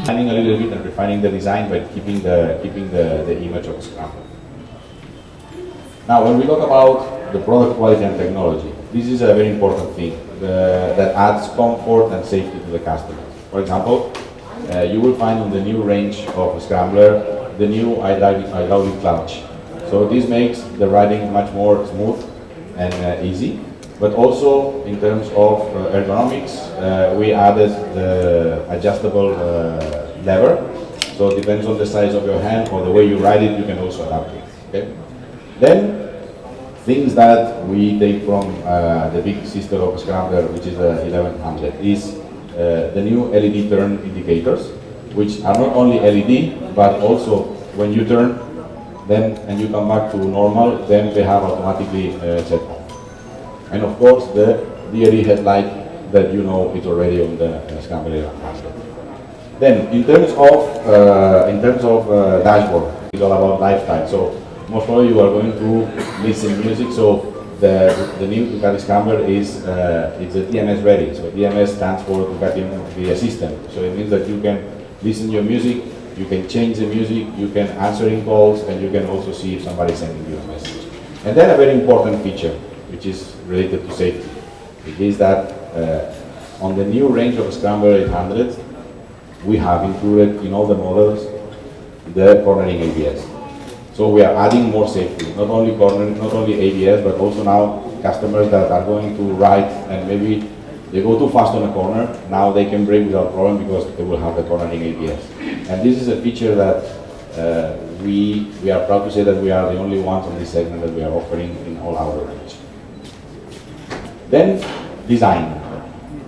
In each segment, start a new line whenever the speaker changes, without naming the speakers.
Refining a little bit and refining the design, but keeping the image of a scrambler. Now, when we talk about the product quality and technology, this is a very important thing that adds comfort and safety to the customer. For example, you will find on the new range of Scrambler the new hydraulic clutch. So this makes the riding much more smooth and easy. But also in terms of ergonomics, we added the adjustable lever. So it depends on the size of your hand or the way you ride it, you can also adapt it. Okay? Then things that we take from the big sister of Scrambler, which is the 1100, is the new LED turn indicators, which are not only LED, but also when you turn them and you come back to normal, then they have automatically set off. And of course the DRE headlight that you know is already on the Scrambler 1100. Then in terms of dashboard, it's all about lifestyle. So most probably you are going to listen music. So the new Ducati Scrambler is it's a DMS ready. So DMS stands for Ducati the Assistant. So it means that you can listen your music, you can change the music, you can answer in calls, and you can also see if somebody is sending you a message. And then a very important feature, which is related to safety, it is that on the new range of Scrambler 800, we have included in all the models the cornering ABS. So we are adding more safety, not only cornering, not only ABS, but also now customers that are going to ride and maybe they go too fast on a corner, now they can brake without problem because they will have the cornering ABS. And this is a feature that we are proud to say that we are the only ones on this segment that we are offering in all our range. Then design.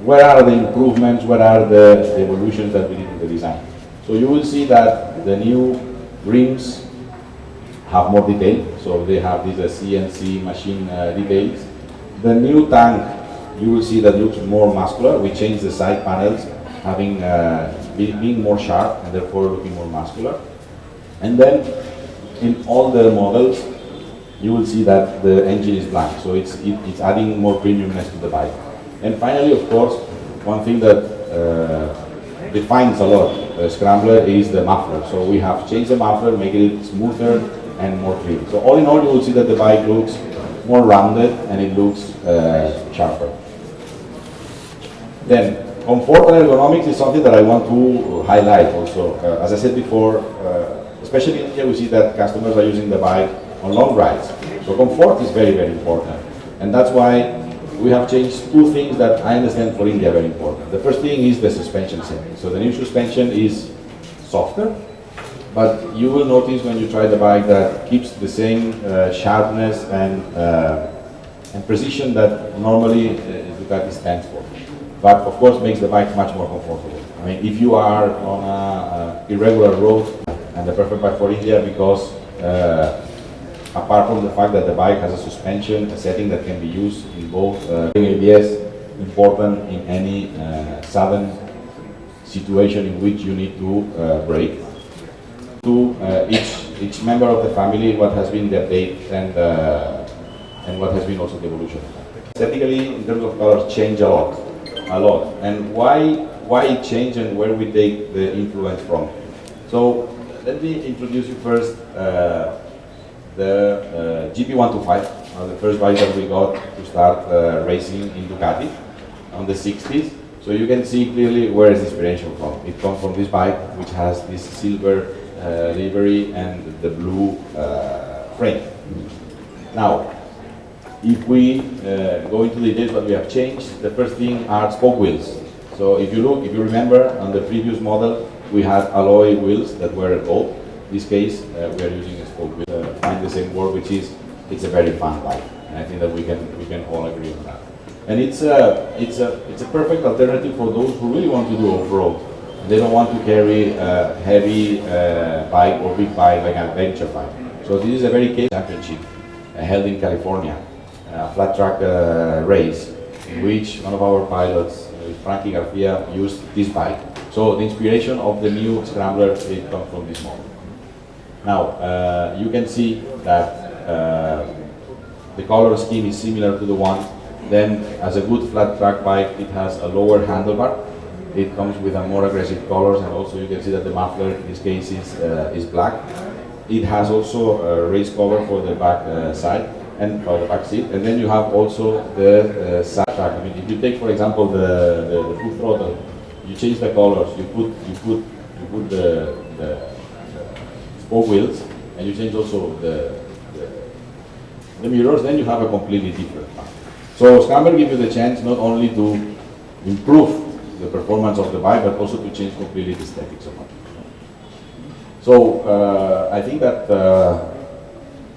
Where are the improvements? Where are the evolutions that we did in the design? So you will see that the new rims have more detail. So they have these CNC machine details. The new tank, you will see that looks more muscular. We changed the side panels, having being more sharp and therefore looking more muscular. And then in all the models, you will see that the engine is blank. So it's adding more premiumness to the bike. And finally, of course, one thing that defines a lot Scrambler is the muffler. So we have changed the muffler, making it smoother and more clean. So all in all, you will see that the bike looks more rounded and it looks sharper. Then, comfort and ergonomics is something that I want to highlight also. As I said before, especially in India, we see that customers are using the bike on long rides. So comfort is very, very important. And that's why we have changed two things that I understand for India are very important. The first thing is the suspension setting. So the new suspension is softer, but you will notice when you try the bike that keeps the same sharpness and precision that normally Ducati stands for. But of course makes the bike much more comfortable. I mean, if you are on an irregular road, and the perfect bike for India because apart from the fact that the bike has a suspension, a setting that can be used in both ABS, important in any sudden situation in which you need to brake. To each member of the family, what has been the update and what has been also the evolution. Aesthetically, in terms of colors, change a lot. And why it changed and where we take the influence from. So let me introduce you first the GP125, the first bike that we got to start racing in Ducati on the 60s. So you can see clearly where is the inspiration from. It comes from this bike, which has this silver livery and the blue frame. Now, if we go into the details what we have changed, the first thing are spoke wheels. So if you remember on the previous model, we had alloy wheels that were gold. In this case, we are using a spoke wheel. Find the same word, which is it's a very fun bike, and I think that we can all agree on that. And it's a perfect alternative for those who really want to do off-road. They don't want to carry a heavy bike or big bike like an adventure bike. So this is a very case championship held in California, a flat track race in which one of our pilots, Frankie Garcia, used this bike. So the inspiration of the new Scrambler it comes from this model. Now you can see that the color scheme is similar to the one. Then, as a good flat track bike, it has a lower handlebar, It comes with a more aggressive colors, and also you can see that the muffler in this case is black. It has also a race cover for the back side and for the back seat, and then you have also the side track. I mean, if you take for example the full throttle, you change the colors, you put the spoke wheels, and you change also the mirrors, then you have a completely different car. So Scamber gives you the chance not only to improve the performance of the bike, but also to change completely the aesthetics of it. So I think that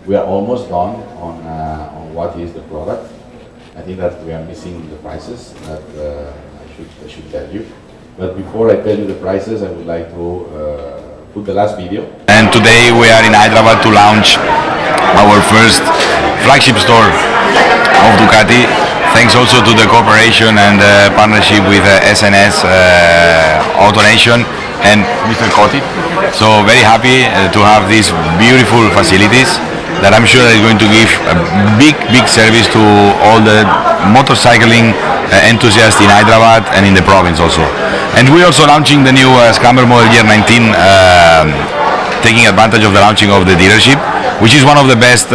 we are almost done on what is the product. I think that we are missing the prices that I should tell you. But before I tell you the prices, I would like to put the last video.
And today we are in Hyderabad to launch our first flagship store of Ducati. Thanks also to the cooperation and partnership with SNS AutoNation and Mr. Cotti. So very happy to have these beautiful facilities that I'm sure is going to give a big service to all the motorcycling enthusiasts in Hyderabad and in the province also. And we're also launching the new Scamber Model Year 19, taking advantage of the launching of the dealership, which is one of the best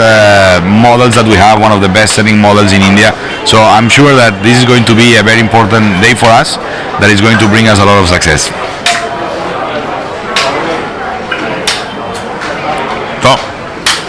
models that we have, one of the best selling models in India. So I'm sure that this is going to be a very important day for us, that is going to bring us a lot of success. So